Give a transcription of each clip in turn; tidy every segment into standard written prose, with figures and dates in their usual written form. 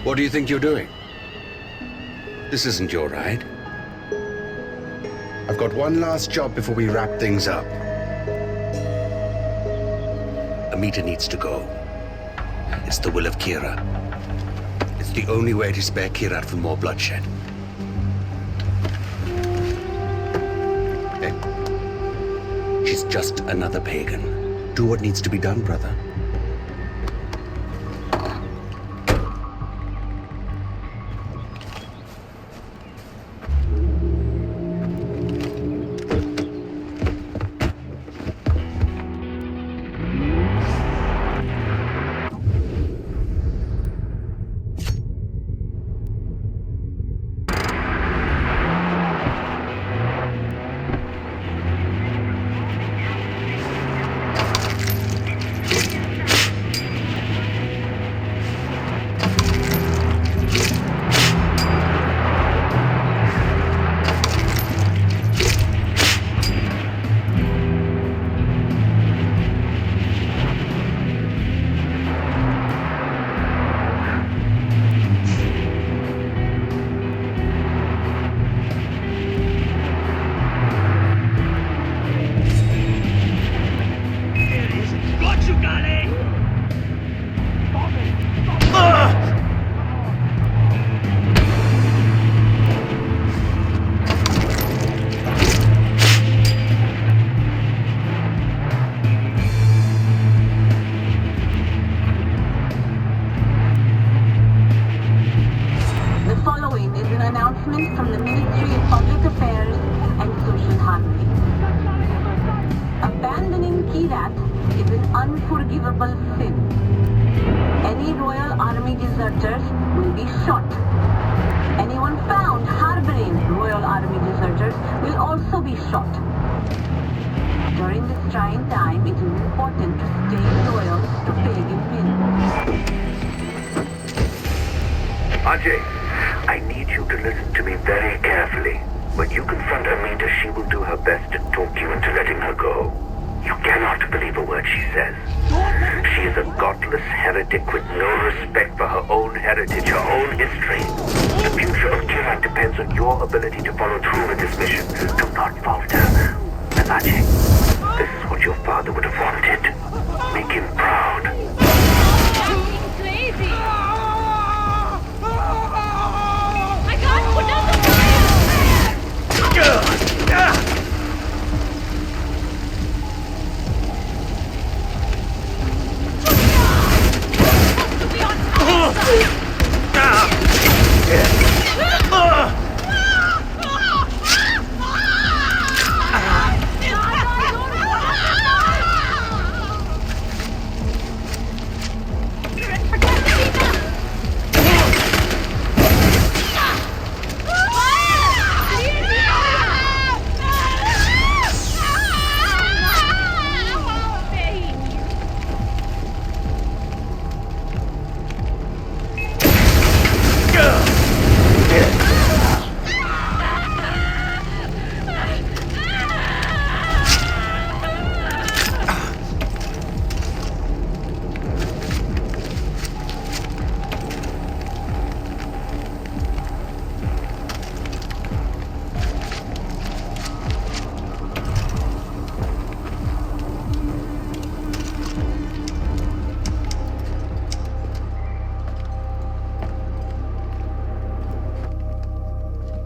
What do you think you're doing? This isn't your ride. I've got one last job before we wrap things up. Amita needs to go. It's the will of Kira. It's the only way to spare Kirat from more bloodshed. She's just another pagan. Do what needs to be done, brother. From the Ministry of Public Affairs and Social Harmony. Abandoning Kirat is an unforgivable sin. Any Royal Army deserters will be shot. Anyone found harboring Royal Army deserters will also be shot. During this trying time, it is important to stay loyal to pagan men. Ajay, I need you to listen to me very carefully. When you confront Amita, she will do her best to talk you into letting her go. You cannot believe a word she says. She is a godless heretic with no respect for her own heritage, her own history. The future of Kirat depends on your ability to follow through with this mission. Do not falter. And Ajay, this is what your father would have wanted. Make him proud. You're crazy! I can't put down the fire!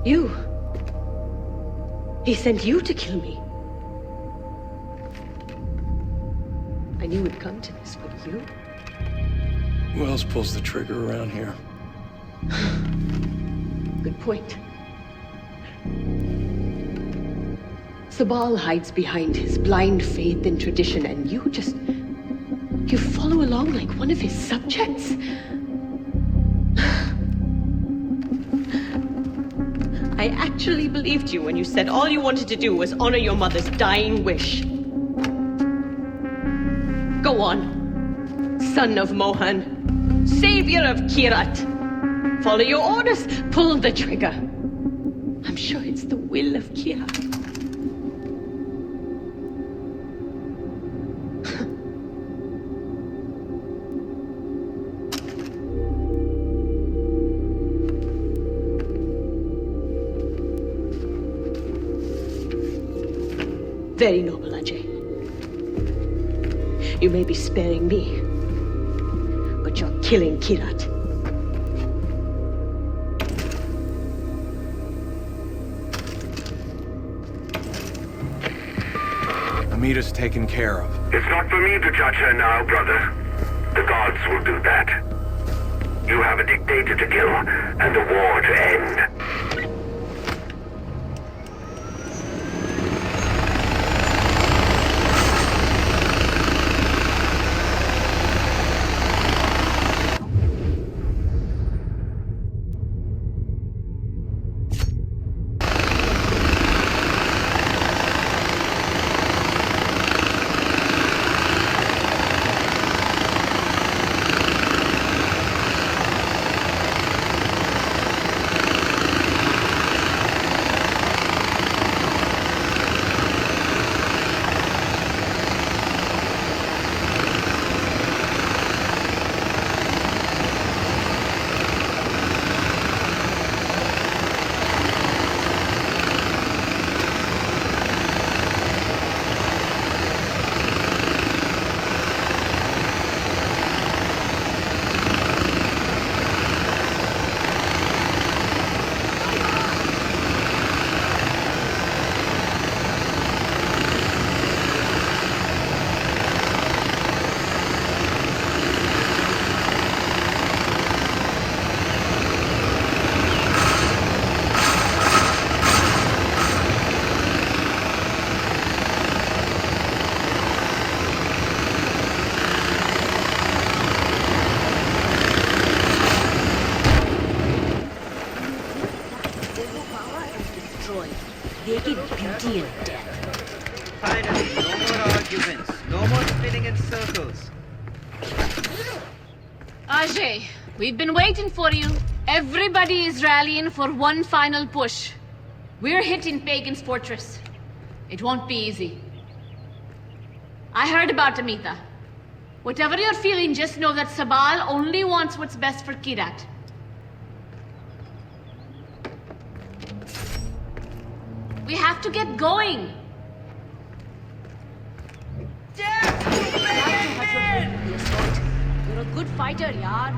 You. He sent you to kill me. I knew it'd come to this, but you? Who else pulls the trigger around here? Good point. Sabal hides behind his blind faith in tradition, and you follow along like one of his subjects? I actually believed you when you said all you wanted to do was honor your mother's dying wish. Go on, son of Mohan, savior of Kirat. Follow your orders, pull the trigger. I'm sure it's the will of Kirat. Very noble, Ajay. You may be sparing me, but you're killing Kirat. Amita's taken care of. It's not for me to judge her now, brother. The gods will do that. You have a dictator to kill and a war to end. Naked beauty and death. Finally, no more arguments. No more spinning in circles. Ajay, we've been waiting for you. Everybody is rallying for one final push. We're hitting Pagan's fortress. It won't be easy. I heard about Amita. Whatever you're feeling, just know that Sabal only wants what's best for Kirat. We have to get going. You're a good fighter, yaar.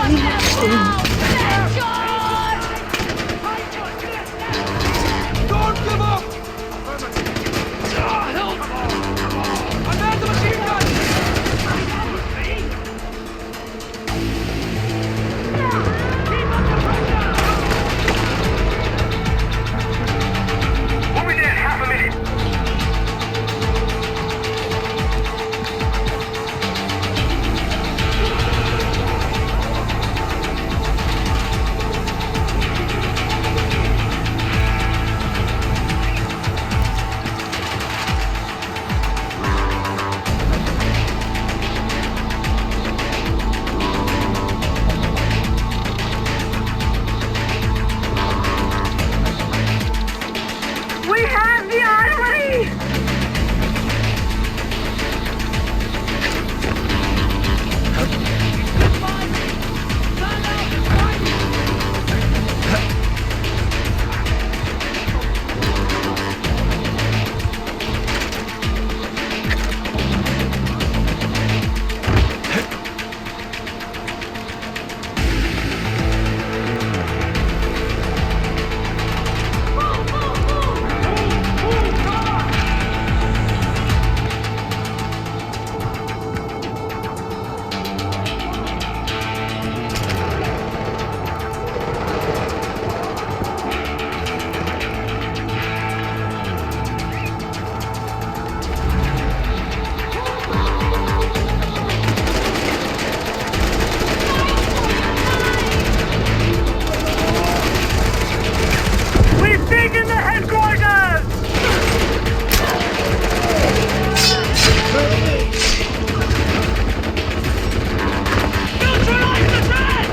Don't give up! Unman the machine gun! We'll be there in half a minute. We have the armory! We've taken the headquarters! Neutralize the threat!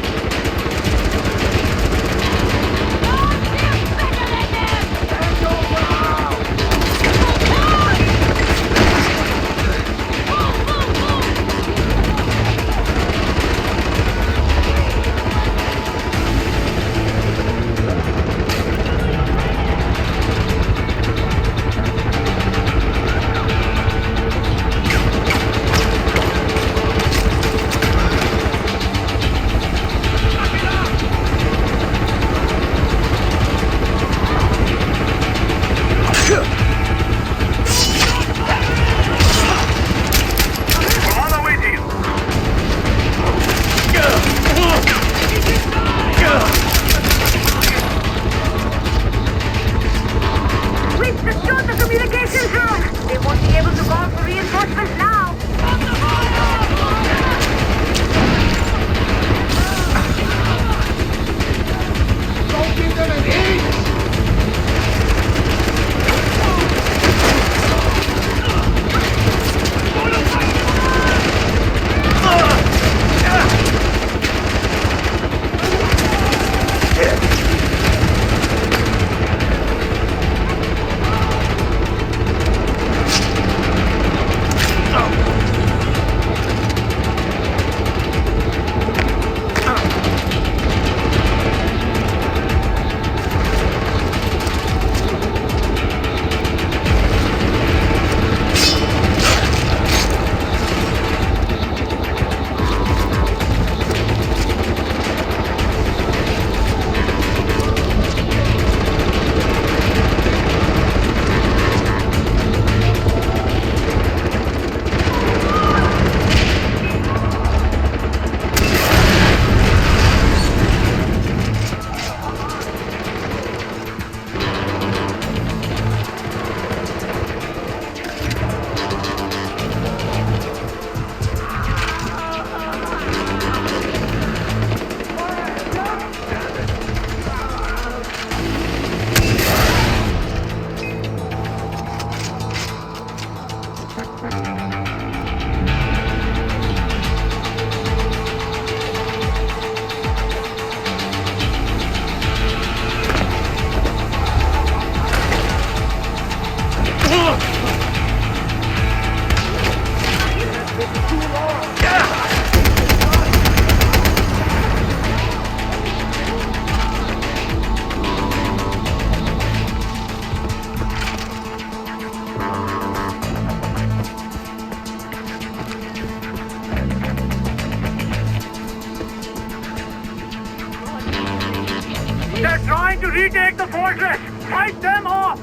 the fortress! Fight them off!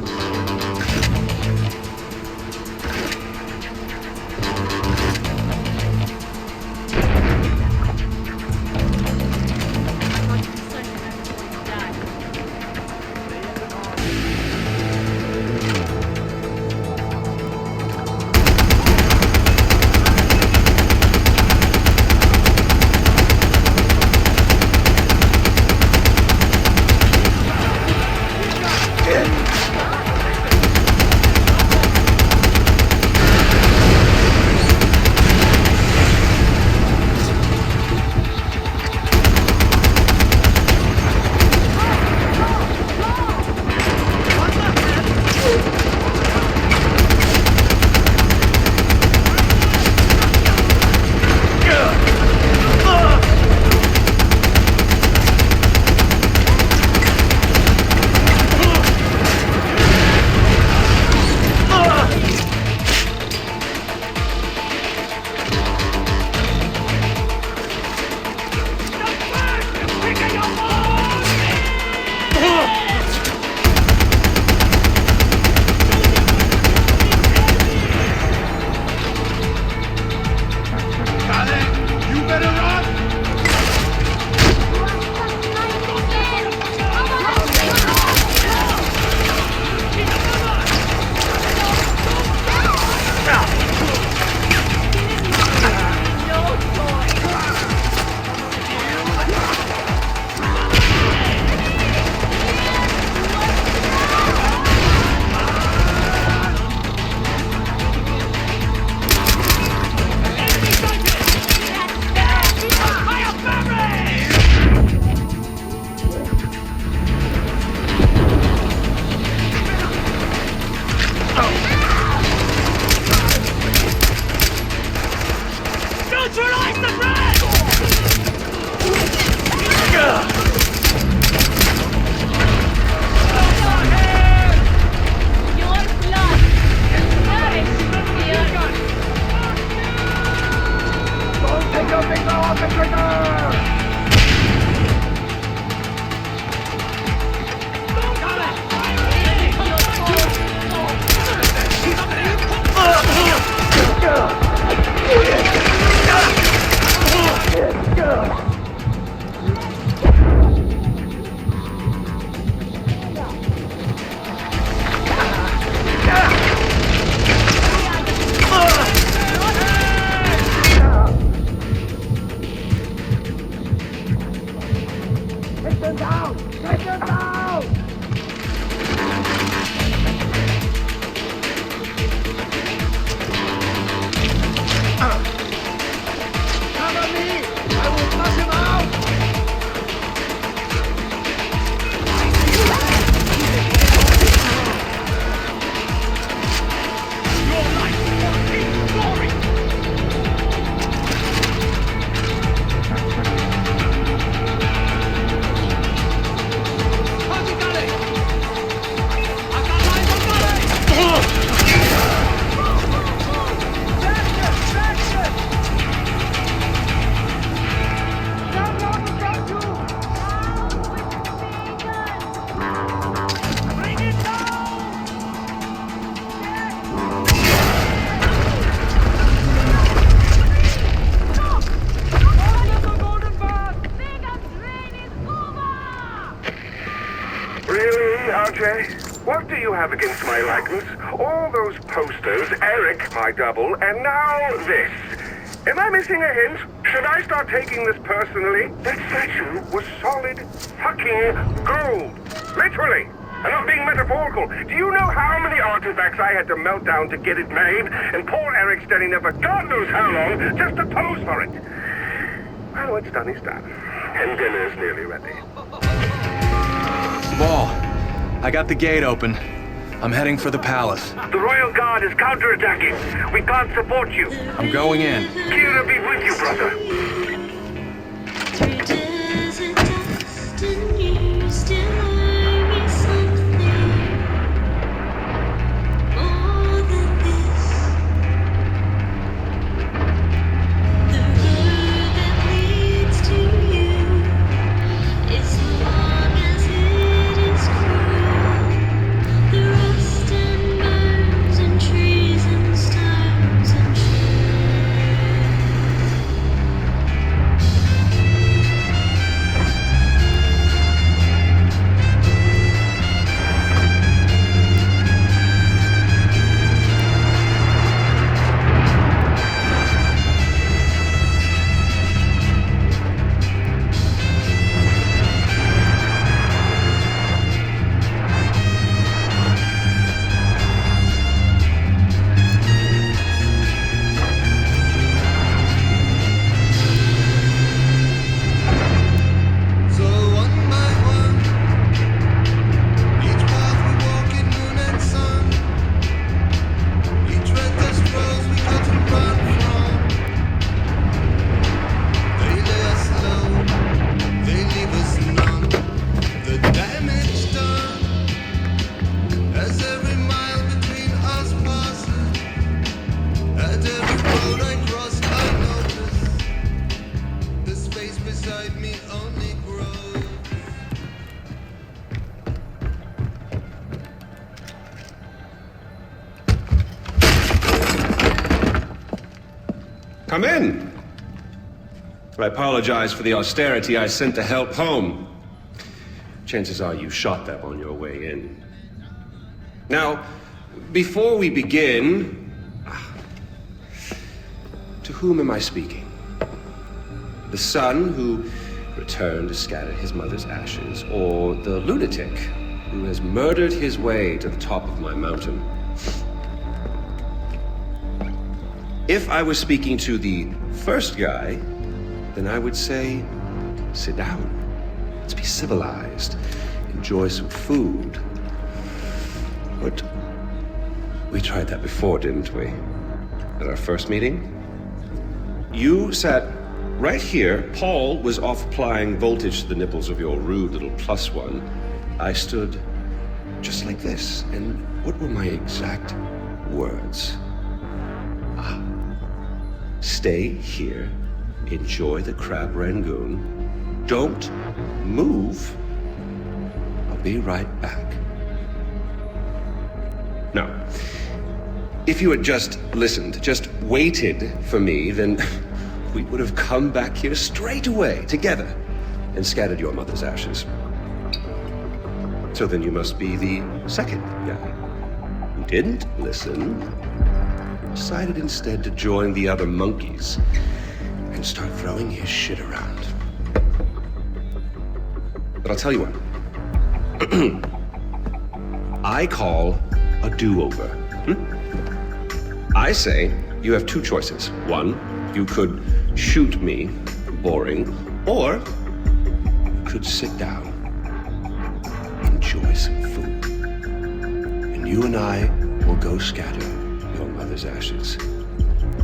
What do you have against my likeness? All those posters, Eric, my double, and now this. Am I missing a hint? Should I start taking this personally? That statue was solid fucking gold. Literally. I'm not being metaphorical. Do you know how many artifacts I had to melt down to get it made? And poor Eric's standing there for God knows how long just to pose for it. Well, what's done is done. And dinner's nearly ready. Ball, I got the gate open. I'm heading for the palace. The Royal Guard is counterattacking. We can't support you. I'm going in. Kira be with you, brother. Come in. I apologize for the austerity I sent to help home. Chances are you shot them on your way in. Now, before we begin, to whom am I speaking? The son who returned to scatter his mother's ashes, or the lunatic who has murdered his way to the top of my mountain? If I was speaking to the first guy, then I would say, sit down. Let's be civilized. Enjoy some food. But we tried that before, didn't we? At our first meeting? You sat right here. Paul was off applying voltage to the nipples of your rude little +1. I stood just like this. And what were my exact words? Stay here. Enjoy the crab rangoon. Don't move. I'll be right back. Now, if you had just listened, just waited for me, then we would have come back here straight away, together, and scattered your mother's ashes. So then you must be the second guy who didn't listen, decided instead to join the other monkeys and start throwing his shit around. But I'll tell you what. I call a do-over. I say you have two choices. One, you could shoot me, boring, or you could sit down, enjoy some food, and you and I will go scatter your mother's ashes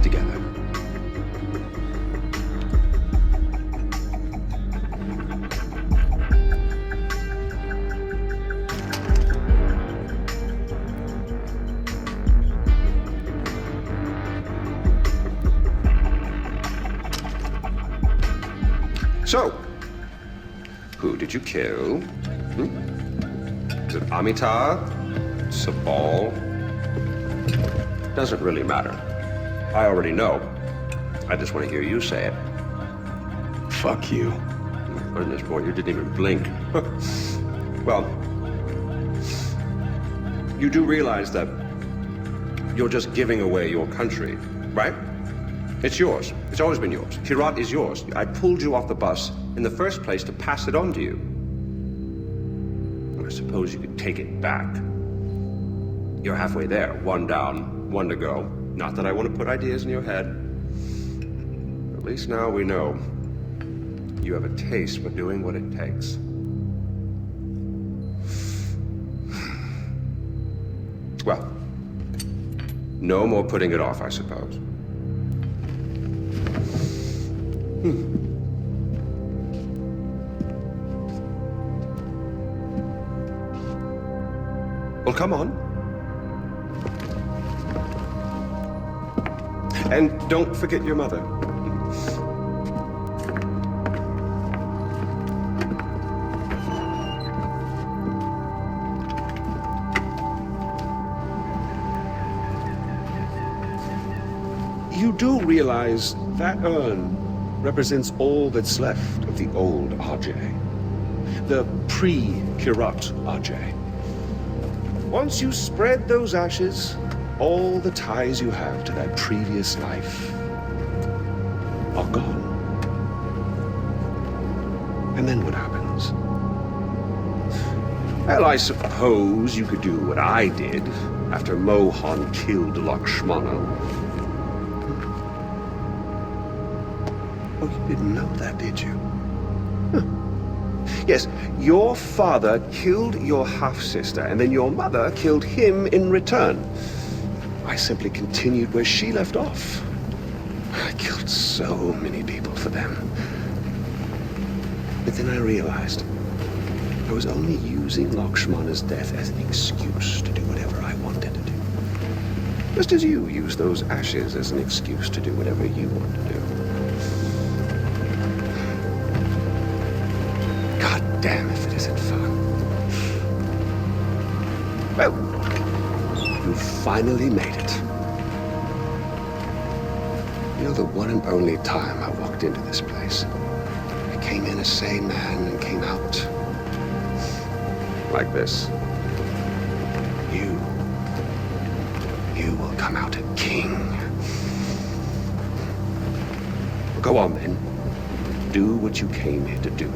together. So, who did you kill? Is it Amitabh? Sabal? Doesn't really matter. I already know. I just want to hear you say it. Fuck you. My goodness, boy, you didn't even blink. Well, you do realize that you're just giving away your country, right? It's yours. It's always been yours. Kirat is yours. I pulled you off the bus in the first place to pass it on to you. I suppose you could take it back. You're halfway there. One down, one to go. Not that I want to put ideas in your head. At least now we know you have a taste for doing what it takes. Well, no more putting it off, I suppose. Well, come on. And don't forget your mother. You do realize that urn represents all that's left of the old RJ. The pre-Kirat RJ. Once you spread those ashes, all the ties you have to that previous life are gone. And then what happens? Well, I suppose you could do what I did after Mohan killed Lakshmana. Oh, you didn't know that, did you? Huh. Yes, your father killed your half-sister, and then your mother killed him in return. I simply continued where she left off. I killed so many people for them. But then I realized I was only using Lakshmana's death as an excuse to do whatever I wanted to do. Just as you use those ashes as an excuse to do whatever you want to do. God damn if it isn't fun. Well, you finally made it. You know, the one and only time I walked into this place, I came in a sane man and came out like this. You will come out a king. Go on, then. Do what you came here to do.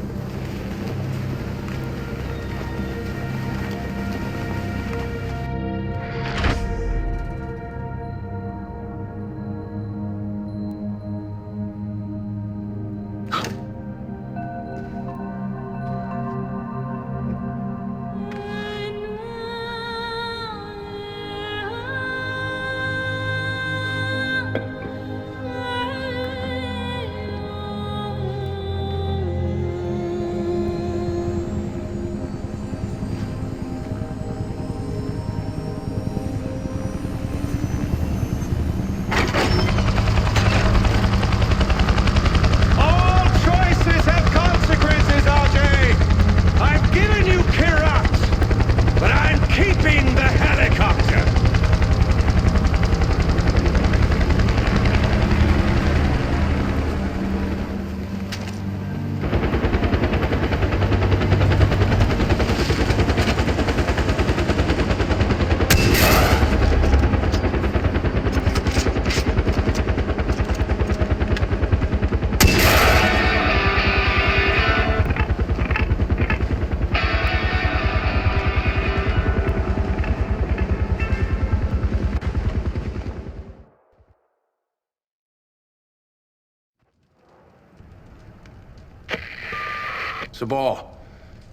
Sabal,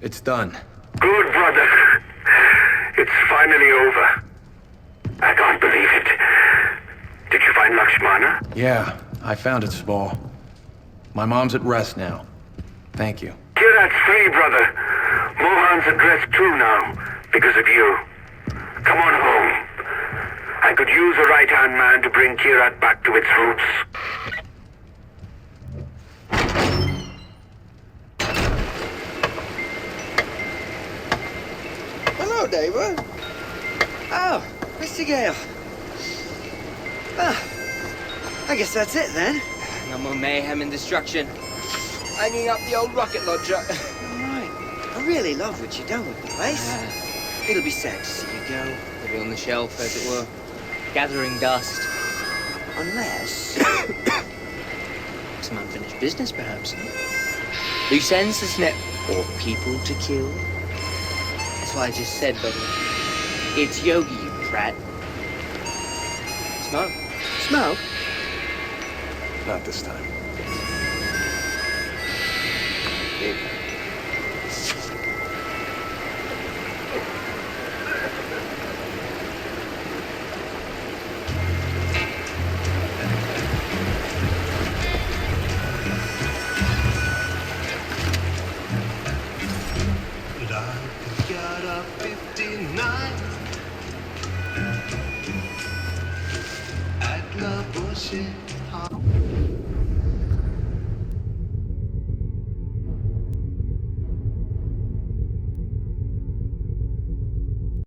it's done. Good, brother. It's finally over. I can't believe it. Did you find Lakshmana? Yeah, I found it, Sabal. My mom's at rest now. Thank you. Kirat's free, brother. Mohan's at rest too now, because of you. Come on home. I could use a right-hand man to bring Kirat back to its roots. Hello, neighbor. Oh, Mr. Gale. Ah, I guess that's it then. No more mayhem and destruction. Hanging up the old rocket launcher. Right. I really love what you've done with the place. It'll be sad to see you go. It'll be on the shelf, as it were. Gathering dust. Unless... some unfinished business, perhaps. Loose ends, isn't it? Or people to kill. That's what I just said, buddy. It's Yogi, you prat. Smoke? Smoke? Not this time. Here. At La Bullshit.